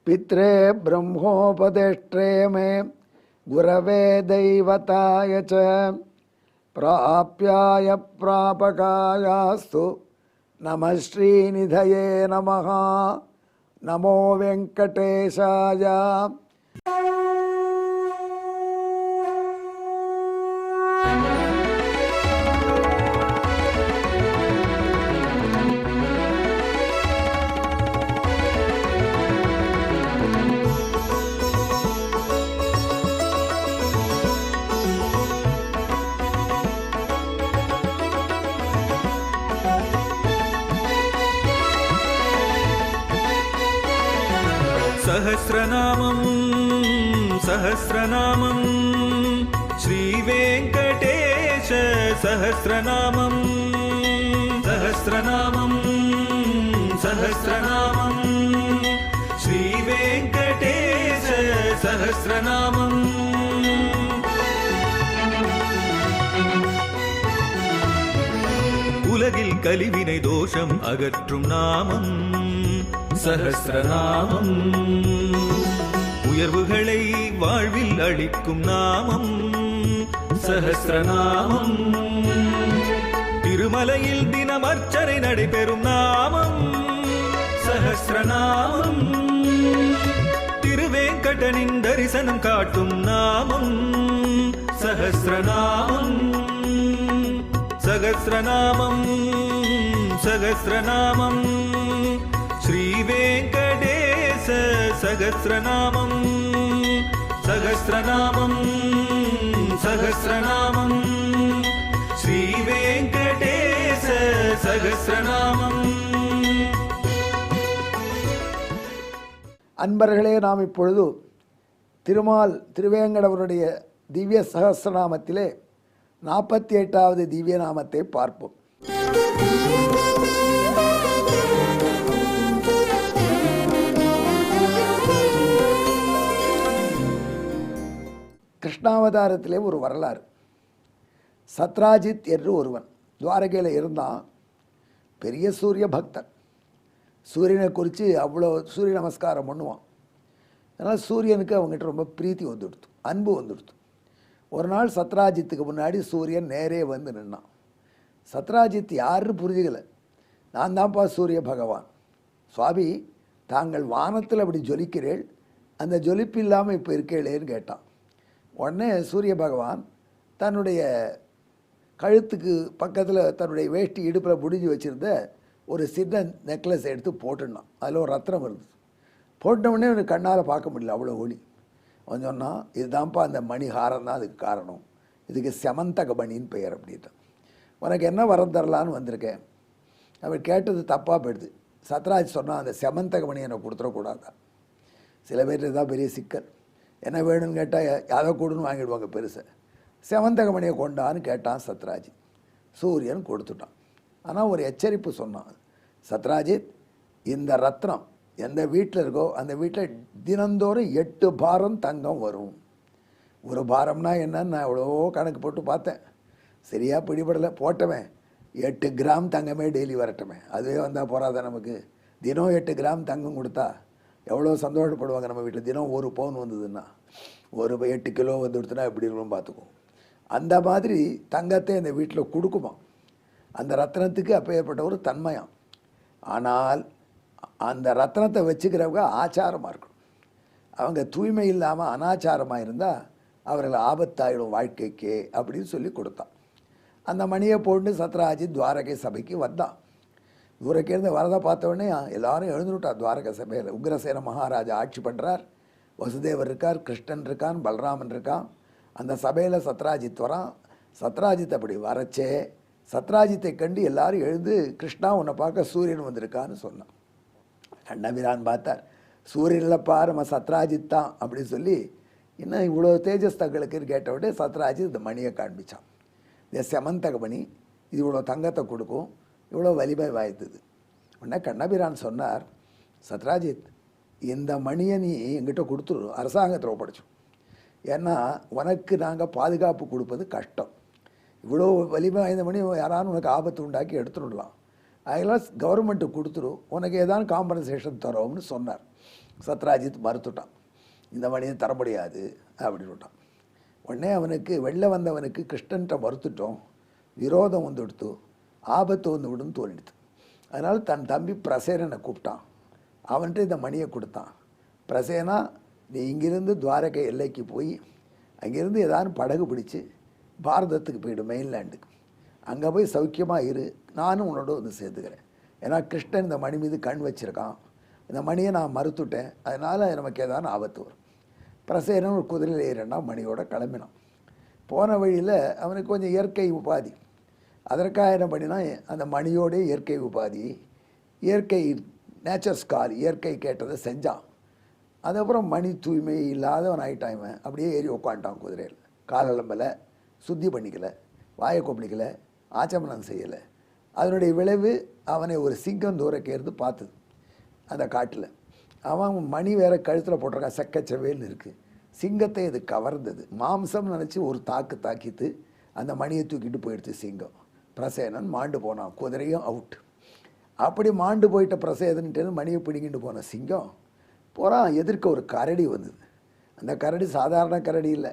पित्रे ब्रह्मोपदेष्ट्रे मे गुरवे दैवताय च प्राप्याय प्रापकायास्तु नमः श्रीनिधये नमः। नमो वेंकटेशाय। सहस्रनामं सहस्रनामं श्रीवेङ्कटेश सहस्रनामं सहस्रनामं सहस्रनामं श्रीवेङ्कटेश सहस्रनामं। உலகில் கலிவினை தோஷம் அகற்றும் நாமம் சஹஸ்ரநாமம். உயர்வுகளை வாழ்வில் அளிக்கும் நாமம் சஹஸ்ரநாமம். திருமலையில் தினம் அர்ச்சனை நடைபெறும் நாமம் சஹஸ்ரநாமம். திருவேங்கடனின் தரிசனம் காட்டும் நாமம் சஹஸ்ரநாமம். சகஸ்ரநாமம் சகஸ்ரநாமம் श्रीवेङ्कटेश सहस्रनामं सहस्रनामं सहस्रनामं श्रीवेङ्कटेश सहस्रनामं। அன்பர்களே, நாம் இப்பொழுது திருவேங்கடவருடைய திவ்ய சகஸ்ரநாமத்திலே 48வது திவ்ய நாமத்தை பார்ப்போம். கிருஷ்ணாவதாரத்திலே ஒரு வரலாறு. சத்ராஜித் என்று ஒருவன் துவாரகையில் இருந்தான். பெரிய சூரிய பக்தன். சூரியனை குறித்து அவ்வளோ சூரிய நமஸ்காரம் பண்ணுவான். அதனால் சூரியனுக்கு அவங்ககிட்ட ரொம்ப பிரீத்தி வந்துடுத்து, அன்பு வந்துடுத்து. ஒரு நாள் சத்ராஜித்துக்கு முன்னாடி சூரியன் நேரே வந்து நின்னான். சத்ராஜித் யாருன்னு புரிஞ்சுக்கலை. நான் தான்ப்பா சூரிய பகவான். சுவாமி, தாங்கள் வானத்தில் அப்படி ஜொலிக்கிறேள், அந்த ஜொலிப்பு இல்லாமல் இப்போ இருக்கேளேன்னு கேட்டான். உடனே சூரிய பகவான் தன்னுடைய கழுத்துக்கு பக்கத்தில் தன்னுடைய வேஷ்டி இடுப்பில் முடிஞ்சு வச்சுருந்த ஒரு சின்ன நெக்லஸ் எடுத்து போட்டுனான். அதில் ஒரு ரத்னம் இருந்தது. போட்டவுடனே அவனுக்கு கண்ணால் பார்க்க முடியல, அவ்வளோ ஒளி. அவன் சொன்னான், இதுதான்ப்பா அந்த மணி ஹாரம் தான் அதுக்கு காரணம், இதுக்கு செமந்தக மணின்னு பெயர் அப்படின்ட்டான். உனக்கு என்ன வரம் தரலான்னு வந்திருக்கேன். அவன் கேட்டது தப்பாக போயிடுது. சத்ராஜ் சொன்னால், அந்த செமந்தக மணி என்னை கொடுத்துடக்கூடாதா. சில பேர் தான் பெரிய சிக்கல். என்ன வேணும்னு கேட்டால் யாரோ கூடுன்னு வாங்கிடுவாங்க பெருசை. செவந்தக மணியை கொண்டான்னு கேட்டான் சத்ராஜித். சூரியன் கொடுத்துட்டான். ஆனால் ஒரு எச்சரிப்பு சொன்னான். சத்ராஜித், இந்த ரத்னம் எந்த வீட்டில் இருக்கோ அந்த வீட்டில் தினந்தோறும் 8 பாரம் தங்கம் வரும். ஒரு பாரம்னா என்னன்னு நான் எவ்வளோ கணக்கு போட்டு பார்த்தேன். சரியாக பிடிபடலை. போட்டவன் 8 கிராம் தங்கமே டெய்லி வரட்டுமே, அதுவே வந்தால் போகாத நமக்கு. தினம் 8 கிராம் தங்கம் கொடுத்தா எவ்வளோ சந்தோஷப்படுவாங்க நம்ம வீட்டில். தினம் 1 பவுன் வந்ததுன்னா, ஒரு 8 கிலோ வந்து கொடுத்தனா எப்படி இருக்கணும் பார்த்துக்குவோம். அந்த மாதிரி தங்கத்தை அந்த வீட்டில் கொடுக்குமா. அந்த ரத்னத்துக்கு அப்பேற்பட்ட ஒரு தன்மையாம். ஆனால் அந்த ரத்னத்தை வச்சுக்கிறவங்க ஆச்சாரமாக இருக்கணும். அவங்க தூய்மை இல்லாமல் அனாச்சாரமாக இருந்தால் அவர்கள் ஆபத்தாயிடும் வாழ்க்கைக்கு அப்படின்னு சொல்லி கொடுத்தான். அந்த மணியை போட்டு சத்ராஜித் துவாரகை சபைக்கு வந்தான். தூரக்கேருந்து வரதை பார்த்தவொடனே எல்லாரும் எழுந்துட்டா. துவாரகை சபையில் உக்ரசேன மகாராஜா ஆட்சி பண்ணுறார். வசுதேவர் இருக்கார், கிருஷ்ணன் இருக்கான், பலராமன் இருக்கான். அந்த சபையில் சத்ராஜித் வரான். சத்ராஜித் அப்படி வரச்சே சத்ராஜித்தை கண்டு எல்லாரும் எழுந்து, கிருஷ்ணா உன்னை பார்க்க சூரியன் வந்திருக்கான்னு சொன்னான். கண்ணபிரான் பார்த்தார். சூரியன்லப்பா நம்ம சத்ராஜித் தான் அப்படின்னு சொல்லி, இன்னும் இவ்வளோ தேஜஸ் தங்களுக்குன்னு கேட்டவுடனே சத்ராஜித் இந்த மணியை காண்பிச்சான். இந்த செமந்தக மணி, இது இவ்வளோ தங்கத்தை கொடுக்கும், இவ்வளோ வலிமை வாய்த்தது. உடனே கண்ணபிரான் சொன்னார், சத்ராஜித், இந்த மணியை நீ எங்கிட்ட கொடுத்துரு, அரசாங்கத்தில் ஒப்படைச்சோம். ஏன்னா உனக்கு நாங்கள் பாதுகாப்பு கொடுப்பது கஷ்டம். இவ்வளோ வலிமை வாய்ந்த மணி யாராலும் உனக்கு ஆபத்து உண்டாக்கி எடுத்துடலாம். அதெல்லாம் கவர்மெண்ட்டுக்கு கொடுத்துரும், உனக்கு ஏதாவது காம்பன்சேஷன் தரோம்னு சொன்னார். சத்ராஜித் மறுத்துட்டான். இந்த மணியை தர முடியாது அப்படின்னு விட்டான். உடனே அவனுக்கு வெளில வந்தவனுக்கு கிருஷ்ணன்ட்ட மறுத்துட்டோம், விரோதம் வந்து எடுத்து ஆபத்து வந்து விடுன்னு தோணிடுது. அதனால் தன் தம்பி பிரசேனனை கூப்பிட்டான். அவன்கிட்ட இந்த மணியை கொடுத்தான். பிரசேனா, நீ இங்கிருந்து துவாரகை எல்லைக்கு போய் அங்கேருந்து ஏதாவது படகு பிடிச்சி பாரதத்துக்கு போயிடு, மெயின்லேண்டுக்கு. அங்கே போய் சௌக்கியமாக இரு, நானும் உன்னோட வந்து சேர்த்துக்கிறேன். ஏன்னா கிருஷ்ணன் இந்த மணி மீது கண் வச்சுருக்கான். இந்த மணியை நான் மறுத்துட்டேன், அதனால் நமக்கு ஏதாவது ஆபத்து வரும். பிரசேனன் ஒரு குதிரையில் ஏறினா மணியோட கிளம்பினான். போன வழியில் அவனுக்கு கொஞ்சம் இயற்கை உபாதி. அதற்காக என்ன பண்ணினா, அந்த மணியோடைய இயற்கை உபாதி, இயற்கை நேச்சர் ஸ்கார், இயற்கை கேட்டதை செஞ்சான். அதுக்கப்புறம் மணி தூய்மை இல்லாதவன் ஆகிட்டான். இவன் அப்படியே ஏறி உட்காந்துட்டான் குதிரையில். காலம்பலை சுத்தி பண்ணிக்கலை, வாயை கொப்பளிக்கலை, ஆச்சமனம் செய்யலை. அதனுடைய விளைவு அவனை ஒரு சிங்கம் தூரக்கேர்ந்து பார்த்தது. அந்த காட்டில் அவன் மணி வேறு கழுத்தில் போட்டிருக்கான், செக்கச்சவேல்னு இருக்குது. சிங்கத்தை இது கவர்ந்தது. மாம்சம் நினச்சி ஒரு தாக்கித்து அந்த மணியை தூக்கிட்டு போயிடுச்சு சிங்கம். பிரசேனன் மாண்டு போனான், குதிரையும் அவுட். அப்படி மாண்டு போயிட்ட பிரசேதன்ட்டு மணியை பிடிங்கிட்டு போன சிங்கம் போகிறான். எதிர்க்க ஒரு கரடி வந்தது. அந்த கரடி சாதாரண கரடி இல்லை,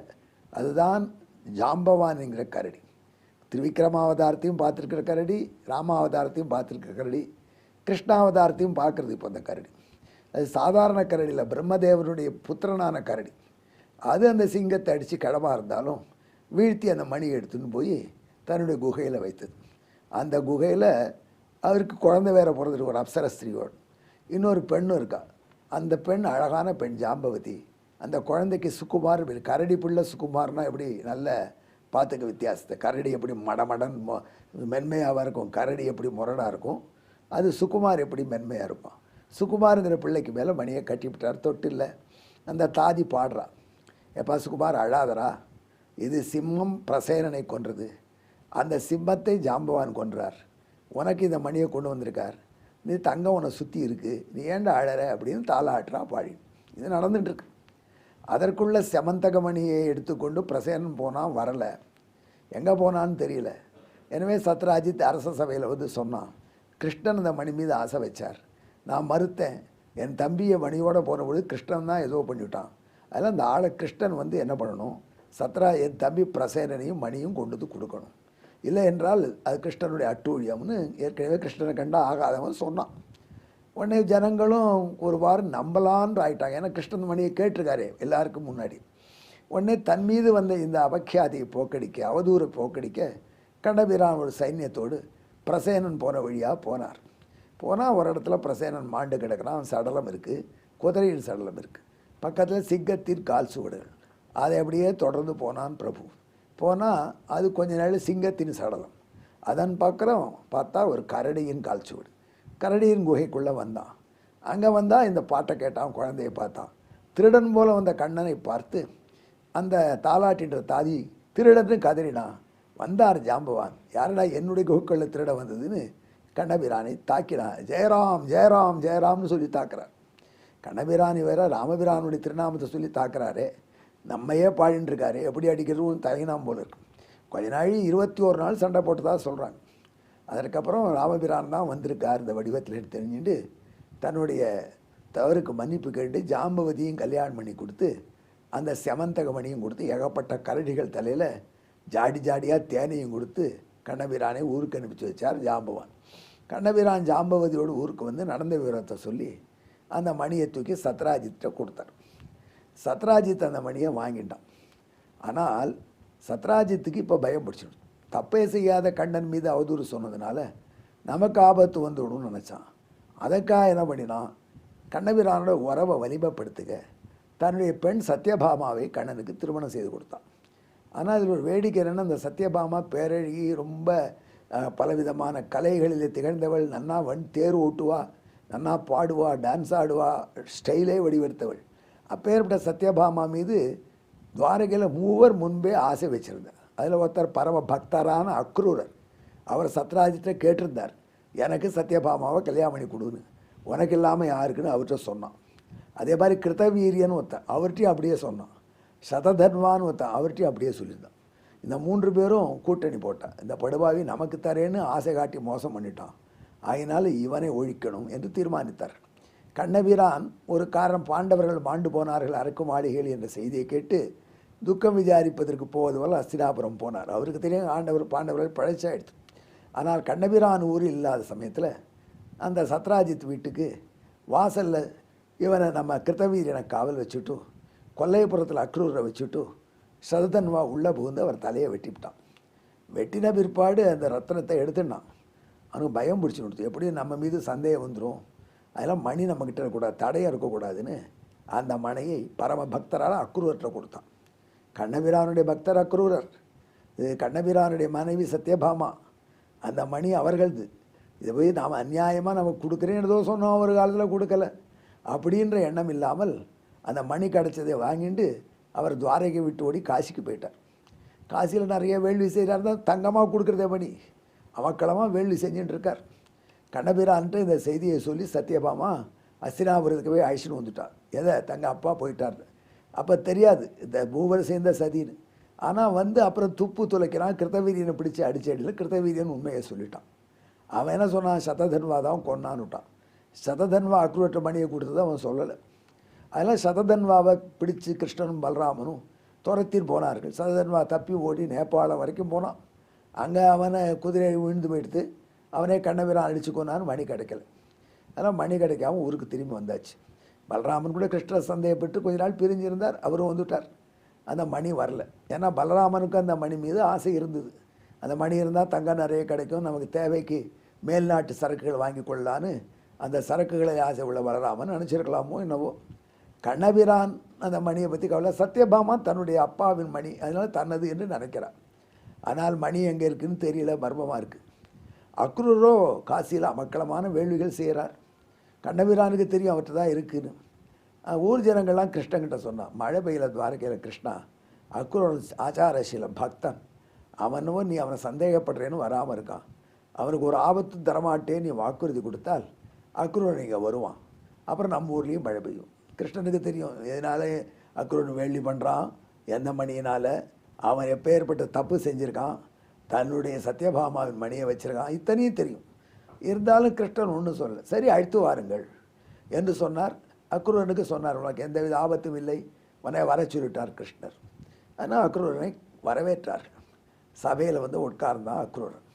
அதுதான் ஜாம்பவான்ங்கிற கரடி. திருவிக்ரமாவதாரத்தையும் பார்த்துருக்கிற கரடி, ராமாவதாரத்தையும் பார்த்துருக்கிற கரடி, கிருஷ்ணாவதாரத்தையும் பார்க்குறது இப்போ அந்த கரடி. அது சாதாரண கரடி இல்லை, பிரம்மதேவனுடைய புத்திரனான கரடி. அது அந்த சிங்கத்தை அடித்து கிளமாக இருந்தாலும் வீழ்த்தி அந்த மணியை எடுத்துன்னு போய் தன்னுடைய குகையில் வைத்தது. அந்த குகையில் அவருக்கு குழந்தை வேற பிறந்துருக்கு, ஒரு அப்சர ஸ்திரீயோடு. இன்னொரு பெண்ணும் இருக்கா. அந்த பெண் அழகான பெண், ஜாம்பவதி. அந்த குழந்தைக்கு சுகுமார், கரடி பிள்ளை சுகுமார்னால் எப்படி நல்ல பார்த்துக்க வித்தியாசத்தை. கரடி எப்படி மடமடன் மென்மையாக இருக்கும், கரடி எப்படி முரடாக இருக்கும், அது சுகுமார் எப்படி மென்மையாக இருப்பான். சுகுமாருங்கிற பிள்ளைக்கு மேலே மணியை கட்டிவிட்டார். தொட்டில்லை அந்த தாதி பாடுறா, எப்பா சுகுமார் அழாதரா, இது சிம்மம் பிரசேனனை கொன்றது, அந்த சிம்மத்தை ஜாம்பவான் கொன்றார், உனக்கு இந்த மணியை கொண்டு வந்திருக்கார், நீ தங்கம் உன்னை சுற்றி இருக்குது, நீ ஏண்டா அழற அப்படின்னு தாளாட்டுறா பாடி. இது நடந்துட்டுருக்கு. அதற்குள்ள செமந்தக மணியை எடுத்துக்கொண்டு பிரசேனன் போனான், வரலை. எங்கே போனான்னு தெரியல. எனவே சத்ராஜித் அரச சபையில் வந்து சொன்னான், கிருஷ்ணன் அந்த மணி மீது ஆசை வச்சார், நான் மறுத்தேன். என் தம்பியை மணியோடு போனபொழுது கிருஷ்ணன் தான் ஏதோ பண்ணிவிட்டான். அதில் அந்த ஆளை கிருஷ்ணன் வந்து என்ன பண்ணணும், என் தம்பி பிரசேனனையும் மணியும் கொண்டு வந்து கொடுக்கணும், இல்லை என்றால் அது கிருஷ்ணனுடைய அட்டூழியம்னு ஏற்கனவே கிருஷ்ணனை கண்டா ஆகாதவன் சொன்னான். உடனே ஜனங்களும் ஒரு வாரம் நம்பலான்னு ஆகிட்டாங்க. ஏன்னா கிருஷ்ணன் மணியை கேட்டிருக்காரு எல்லாருக்கும் முன்னாடி. உடனே தன் மீது வந்த இந்த அபக்கியாதியை போக்கடிக்க, அவதூறை போக்கடிக்க கண்டபிரான் ஒரு சைன்யத்தோடு பிரசேனன் போன வழியாக போனார். போனால் ஒரு இடத்துல பிரசேனன் மாண்டு கிடக்கிறான். சடலம் இருக்குது, குதிரையின் சடலம் இருக்குது. பக்கத்தில் சிங்கத்தின் கால் சுவடுகள். அதை அப்படியே தொடர்ந்து போனான் பிரபு. போனால் அது கொஞ்ச நாள் சிங்கத்தின் சடலம். அதன் பக்கம் பார்த்தா ஒரு கரடியின் கால் சுவடு. கரடியின் குகைக்குள்ளே வந்தான். அங்கே வந்தால் இந்த பாட்டை கேட்டான், குழந்தையை பார்த்தான். திருடன் போல வந்த கண்ணனை பார்த்து அந்த தாலாட்டின்ற தாதி திருடன்னு கதறினான். வந்தார் ஜாம்பவான், யாரடா என்னுடைய குகைக்குள்ள திருட வந்ததுன்னு கண்ணபிரானை தாக்கினான். ஜெயராம் ஜெயராம் ஜெயராம்னு சொல்லி தாக்குறார். கண்ணபிரானி வேற ராமபிரானுடைய திருநாமத்தை சொல்லி தாக்குறாரே, நம்மையே பாடின்னு இருக்காரு, எப்படி அடிக்கிறதும் தயங்கினாம் போல இருக்கு. கொஞ்ச நாள் 21 நாள் சண்டை போட்டதாக சொல்கிறாங்க. அதற்கப்புறம் ராமபிரான் தான் வந்திருக்கார் இந்த வடிவத்தில் தெரிஞ்சுட்டு தன்னுடைய தவறுக்கு மன்னிப்பு கேட்டு ஜாம்பவதியும் கல்யாணம் பண்ணி கொடுத்து அந்த செமந்தக மணியும் கொடுத்து ஏகப்பட்ட கரடிகள் தலையில் ஜாடி ஜாடியாக தேனையும் கொடுத்து கண்ணபிரானை ஊருக்கு அனுப்பிச்சு வச்சார் ஜாம்பவான். கண்ணபிரான் ஜாம்பவதியோடு ஊருக்கு வந்து நடந்த விவரத்தை சொல்லி அந்த மணியை தூக்கி சத்ராஜித்தை கொடுத்தார். சத்ராஜித் அந்த மணியை வாங்கிட்டான். ஆனால் சத்ராஜித்துக்கு இப்போ பயம் பிடிச்சிடும். தப்பே செய்யாத கண்ணன் மீது அவதூறு சொன்னதுனால நமக்கு ஆபத்து வந்துவிடும்னு நினச்சான். அதற்காக என்ன பண்ணினான், கண்ணபிரானோட உறவை வலிமைப்படுத்துக தன்னுடைய பெண் சத்யபாமாவை கண்ணனுக்கு திருமணம் செய்து கொடுத்தான். ஆனால் அதில் ஒரு வேடிக்கை என்னென்னா, அந்த சத்யபாமா பேரழகி, ரொம்ப பலவிதமான கலைகளில் திகழ்ந்தவள், நன்னா தேர் ஓட்டுவா, நன்னா பாடுவா, டான்ஸ் ஆடுவா, ஸ்டைலே வடிவெடுத்தவள். அப்பேற்பட்ட சத்யபாமா மீது துவாரகையில் 3 முன்பே ஆசை வச்சுருந்தார். அதில் ஒருத்தர் பரம பக்தரான அக்ரூரர். அவர் சத்ராஜித்தை கேட்டிருந்தார், எனக்கு சத்யபாமாவை கல்யாணம் பண்ணி கொடுன்னு, உனக்கு இல்லாமல் யாருக்குன்னு அவர்கிட்ட சொன்னான். அதே மாதிரி கிருத்தவீரியன்னு ஒருத்தன், அவர்கிட்டையும் அப்படியே சொன்னான். சததர்மான்னு ஒருத்தன், அவர்கிட்டையும் அப்படியே சொல்லியிருந்தான். இந்த 3 பேரும் கூட்டணி போட்டான். இந்த படுபாவி நமக்கு தரேன்னு ஆசை காட்டி மோசம் பண்ணிட்டான், ஆகினால இவனை ஒழிக்கணும் என்று தீர்மானித்தார். கண்ணபிரான் ஒரு காரணம் பாண்டவர்கள் மாண்டு போனார்கள் அரக்கு மாளிகைகள் என்ற செய்தியை கேட்டு துக்கம் விசாரிப்பதற்கு போவது போல் அஸ்தினாபுரம் போனார். அவருக்கு தெரியும் பாண்டவர்கள் பழச்சாயிடுச்சு. ஆனால் கண்ணபிரான் ஊரில் இல்லாத சமயத்தில் அந்த சத்ராஜித் வீட்டுக்கு வாசலில் இவனை நம்ம கிருத்தவீரனை காவல் வச்சுட்டு கொல்லைப்புறத்தில் அக்ரூரை வச்சுட்டு சததன்வா உள்ளே புகுந்து அவர் தலையை வெட்டிவிட்டான். வெட்டின பிற்பாடு அந்த ரத்தனத்தை எடுத்துட்டான். அவனுக்கு பயம் பிடிச்சி கொடுத்து எப்படியும் நம்ம மீது சந்தேகம் வந்துடும், அதெல்லாம் மணி நம்மக்கிட்ட இருக்கக்கூடாது, தடையாக இருக்கக்கூடாதுன்னு அந்த மனையை பரம பக்தரால் அக்ரூரர்கிட்ட கொடுத்தான். கண்ணபிரானுடைய பக்தர் அக்ரூரர், இது கண்ணபிரானுடைய மனைவி சத்யபாமா, அந்த மணி அவர்களது. இதை போய் நாம் அநியாயமாக நமக்கு கொடுக்குறேன்னு ஏதோ சொன்னோம், ஒரு காலத்தில் கொடுக்கல அப்படின்ற எண்ணம் இல்லாமல் அந்த மணி கிடச்சதை வாங்கிட்டு அவர் துவாரகை விட்டு ஓடி காசிக்கு போயிட்டார். காசியில் நிறைய வேள்வி செய்கிறார் தான் தங்கமாக கொடுக்குறதே மணி அவக்களமாக வேள்வி செஞ்சுட்டு இருக்கார். கண்ணபிரான்ட்டு இந்த செய்தியை சொல்லி சத்யபாமா அஸ்தினாபுரத்துக்கு போய் அழிச்சுன்னு வந்துட்டார். எதை தங்க அப்பா போயிட்டார். அப்போ தெரியாது இந்த மூவர் சேர்ந்த சதின்னு. ஆனால் வந்து அப்புறம் துப்பு துளைக்கிறான். கிருத்தவீரியனை பிடிச்சி அடிச்சடியில் கிருத்தவீரியன் உண்மையை சொல்லிட்டான். அவன் என்ன சொன்னான், சததன்வா தான் கொன்னான்னு விட்டான். சததன்வா அக்ரூரற்ற மணியை கொடுத்தது அவன் சொல்லலை. அதெல்லாம் சததன்வாவை பிடிச்சி கிருஷ்ணனும் பலராமனும் துரத்தின்னு போனார்கள். சததன்வா தப்பி ஓடி நேபாளம் வரைக்கும் போனான். அங்கே அவனை குதிரை விழுந்து போயிடுத்து. அவனே கண்ணபிரான் அடிச்சு கொண்டான்னு மணி கிடைக்கல. அதெல்லாம் மணி கிடைக்காம ஊருக்கு திரும்பி வந்தாச்சு. பலராமன் கூட கிருஷ்ணர் சந்தேகப்பட்டு கொஞ்ச நாள் பிரிஞ்சிருந்தார். அவரும் வந்துட்டார். அந்த மணி வரல. ஏன்னா பலராமனுக்கு அந்த மணி மீது ஆசை இருந்தது. அந்த மணி இருந்தால் தங்கம் நிறைய கிடைக்கும், நமக்கு தேவைக்கு மேல்நாட்டு சரக்குகள் வாங்கி கொள்ளலான்னு அந்த சரக்குகளை ஆசை உள்ள பலராமன் நினச்சிருக்கலாமோ என்னவோ. கண்ணபிரான் அந்த மணியை பற்றி கவலை. சத்யபாமா தன்னுடைய அப்பாவின் மணி, அதனால தன்னது என்று நினைக்கிறார். ஆனால் மணி எங்கே இருக்குதுன்னு தெரியல, மர்மமாக இருக்குது. அக்ரூரோ காசியில் அமக்களமான வேள்விகள் செய்கிறார். கண்ணபிரானுக்கு தெரியும் அவர்கிட்ட தான் இருக்குதுன்னு. ஊர் ஜனங்கள்லாம் கிருஷ்ணங்கிட்ட சொன்னான், மழை பெய்யல துவாரகையில் கிருஷ்ணா, அக்ரூர் ஆச்சாரசீல பக்தன், அவனோ நீ அவனை சந்தேகப்படுறேன்னு வராமல் இருக்கான், அவனுக்கு ஒரு ஆபத்து தரமாட்டே நீ வாக்குறுதி கொடுத்தால் அக்ரூர் இங்கே வருவான், அப்புறம் நம்ம ஊர்லேயும் மழை பெய்யும். கிருஷ்ணனுக்கு தெரியும் எதனால அக்ரூர் வேள்வி பண்ணுறான், எந்த மணியினால், அவன் எப்பேற்பட்ட தப்பு செஞ்சுருக்கான், தன்னுடைய சத்யபாமாவின் மணியை வச்சுருக்கான், இத்தனையும் தெரியும். இருந்தாலும் கிருஷ்ணன் ஒன்றும் சொல்லலை. சரி அழைத்து வாருங்கள் என்று சொன்னார். அக்ரூரனுக்கு சொன்னார், உனக்கு எந்தவித ஆபத்தும் இல்லை, உன்னை வர சொல்லிட்டார் கிருஷ்ணர். ஆனால் அக்ரூரனை வரவேற்றார்கள். சபையில் வந்து உட்கார்ந்தான் அக்ரூரன்.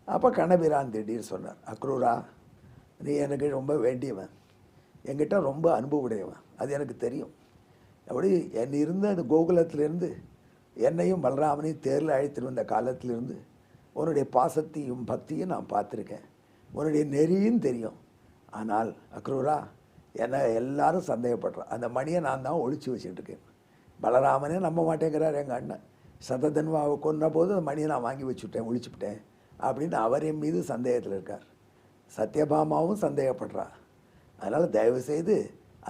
அப்போ கண்ணபிரான் திடீர் சொன்னார், அக்ரூரா நீ எனக்கு ரொம்ப வேண்டியவன், என்கிட்ட ரொம்ப அன்பு உடையவன், அது எனக்கு தெரியும். அப்படி என் இருந்த அந்த கோகுலத்திலிருந்து என்னையும் பலராமனையும் தேரில் அழைத்துட்டு வந்த காலத்திலிருந்து உன்னுடைய பாசத்தையும் பக்தியும் நான் பார்த்துருக்கேன், உன்னுடைய நெறியும் தெரியும். ஆனால் அக்ரூரா என்னை எல்லாரும் சந்தேகப்படுறான், அந்த மணியை நான் தான் ஒழிச்சு வச்சுட்டு இருக்கேன். பலராமனே நம்ப மாட்டேங்கிறார் எங்கள் அண்ணன், சததன்வாவை கொன்ன போது அந்த மணியை நான் வாங்கி வச்சுட்டேன், ஒழிச்சுவிட்டேன் அப்படின்னு அவர் என் மீது சந்தேகத்தில் இருக்கார். சத்யபாமாவும் சந்தேகப்படுறா. அதனால் தயவுசெய்து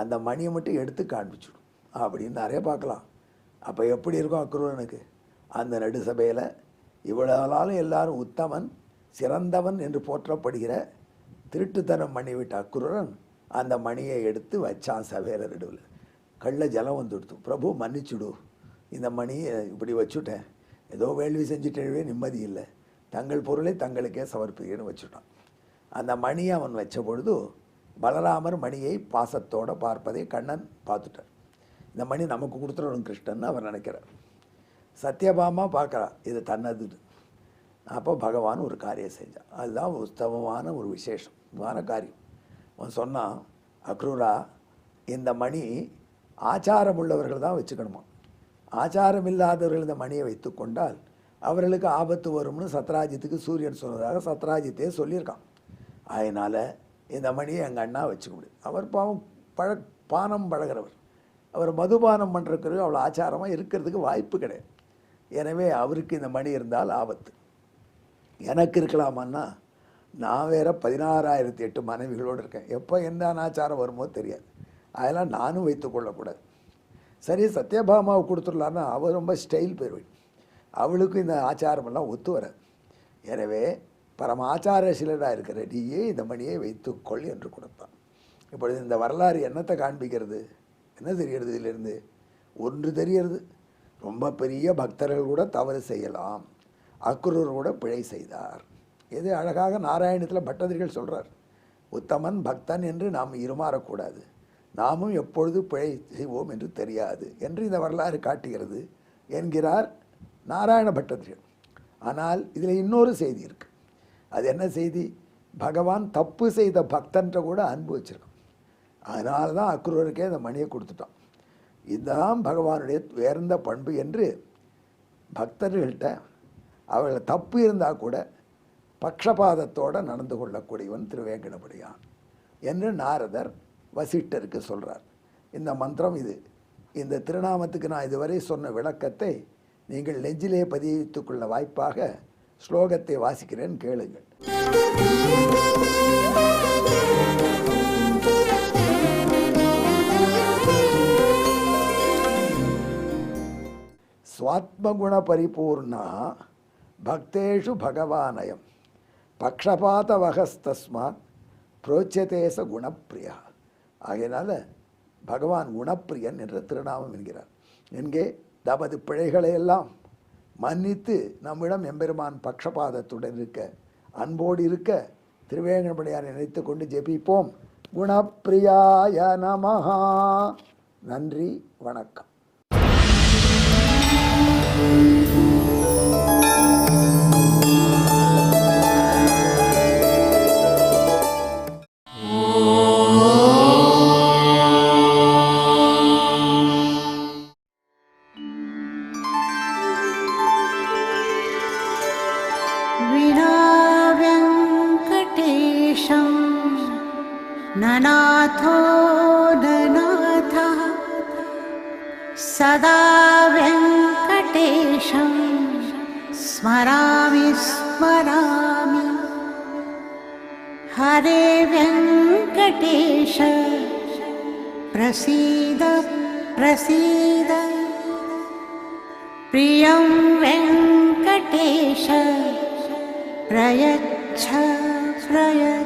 அந்த மணியை மட்டும் எடுத்து காண்பிச்சுடும் அப்படின்னு நிறைய பார்க்கலாம். அப்போ எப்படி இருக்கும் அக்ரூரனுக்கு? அந்த நடு சபையில் இவ்வளவு எல்லாரும் உத்தமன் சிறந்தவன் என்று போற்றப்படுகிற திருட்டுத்தனம் மணி விட்ட அக்ரூரன் அந்த மணியை எடுத்து வச்சான் சபையில் நடுவில். கள்ள ஜலம் வந்துடுத்து, பிரபு மன்னிச்சுடு, இந்த மணியை இப்படி வச்சுட்டேன், ஏதோ வேள்வி செஞ்சுட்டே நிம்மதி இல்லை, தங்கள் பொருளை தங்களுக்கே சமர்ப்பிக்கிறேன்னு வச்சுட்டான். அந்த மணியை அவன் வச்ச பொழுது பலராமர் மணியை பாசத்தோடு பார்ப்பதை கண்ணன் பார்த்துட்டார். இந்த மணி நமக்கு கொடுத்துடணும் கிருஷ்ணன் அவர் நினைக்கிறார். சத்யபாமா பார்க்குறா இது தன்னது. அப்போ பகவான் ஒரு காரியம் செஞ்சான். அதுதான் உத்தமமான ஒரு விசேஷமான காரியம். அவன் சொன்னான், அக்ரூரா இந்த மணி ஆச்சாரம் உள்ளவர்கள் தான் வச்சுக்கணுமா, ஆச்சாரம் இல்லாதவர்கள் இந்த மணியை வைத்து கொண்டால் அவர்களுக்கு ஆபத்து வரும்னு சத்ராஜித்துக்கு சூரியன் சொன்னதாக சத்ராஜித்தே சொல்லியிருக்கான். அதனால் இந்த மணியை எங்கள் அண்ணா வச்சுக்க முடியும். அவர் பாவம் பானம் பழகிறவர், அவர் மதுபானம் பண்ணுறதுக்கு அவ்வளோ ஆச்சாரமாக இருக்கிறதுக்கு வாய்ப்பு கிடையாது. எனவே அவருக்கு இந்த மணி இருந்தால் ஆபத்து. எனக்கு இருக்கலாமான்னா நான் வேற 16,008 மனைவிகளோடு இருக்கேன், எப்போ எந்த அனாச்சாரம் வருமோ தெரியாது, அதெல்லாம் நானும் வைத்து கொள்ளக்கூடாது. சரி சத்யபாமாவை கொடுத்துடலான்னா அவள் ரொம்ப ஸ்டைல் போயிடுவேன், அவளுக்கும் இந்த ஆச்சாரமெல்லாம் ஒத்து வராது. எனவே பரம ஆச்சாரசீலராக இருக்கிற நீயே இந்த மணியை வைத்துக்கொள் என்று கொடுத்தான். இப்பொழுது இந்த வரலாறு என்னத்தை காண்பிக்கிறது? என்ன தெரிகிறது இதிலிருந்து? ஒன்று தெரிகிறது, ரொம்ப பெரிய பக்தர்கள் கூட தவறு செய்யலாம், அக்ரூர் கூட பிழை செய்தார். இது அழகாக நாராயணத்தில் பட்டதிரிகள் சொல்கிறார். உத்தமன் பக்தன் என்று நாம் இருமாறக்கூடாது, நாமும் எப்பொழுது பிழை செய்வோம் என்று தெரியாது என்று இந்த வரலாறு காட்டுகிறது என்கிறார் நாராயண பட்டத்திரியர். ஆனால் இதில் இன்னொரு செய்தி இருக்குது. அது என்ன செய்தி? பகவான் தப்பு செய்த பக்தன்ற கூட அன்பு வச்சிருக்கான். அதனால தான் அக்ரூருக்கே அந்த மணியை கொடுத்துட்டான். இதுதான் பகவானுடைய உயர்ந்த பண்பு என்று பக்தர்கள்ட்ட அவர்கள் தப்பு இருந்தால் கூட பக்ஷபாதத்தோடு நடந்து கொள்ளக்கூடியவன் திருவேங்கடமுடியான் என்று நாரதர் வசிஷ்டருக்கு சொல்கிறார். இந்த மந்திரம் இது. இந்த திருநாமத்துக்கு நான் இதுவரை சொன்ன விளக்கத்தை நீங்கள் நெஞ்சிலே பதித்துக் கொள்ள வாய்ப்பாக ஸ்லோகத்தை வாசிக்கிறேன், கேளுங்கள். ஸ்வாத்மகுண பரிபூர்ணா பக்தேஷு பகவானயம் பக்ஷபாதவகஸ்தஸ்மாத் புரோச்சதேச குணப்பிரியா. ஆகையினால பகவான் குணப்பிரியன் என்ற திருநாமம் என்கிறார். என்கே தமது பிழைகளையெல்லாம் மன்னித்து நம்மிடம் எம்பெருமான் பக்ஷபாதத்துடன் இருக்க, அன்போடு இருக்க திருவேங்கடமுடியானை நினைத்து கொண்டு ஜெபிப்போம். குணப்பிரியாய நமஹா. நன்றி, வணக்கம். विनाव्यङ्कटेशं ननाथो ननाथः सदा व्यङ्कटेशं स्मरामि स्मरामि. हरे व्यङ्कटेश प्रसीद प्रसीद. प्रियं वेङ्कटेश प्रयच्छ प्रयच्छ.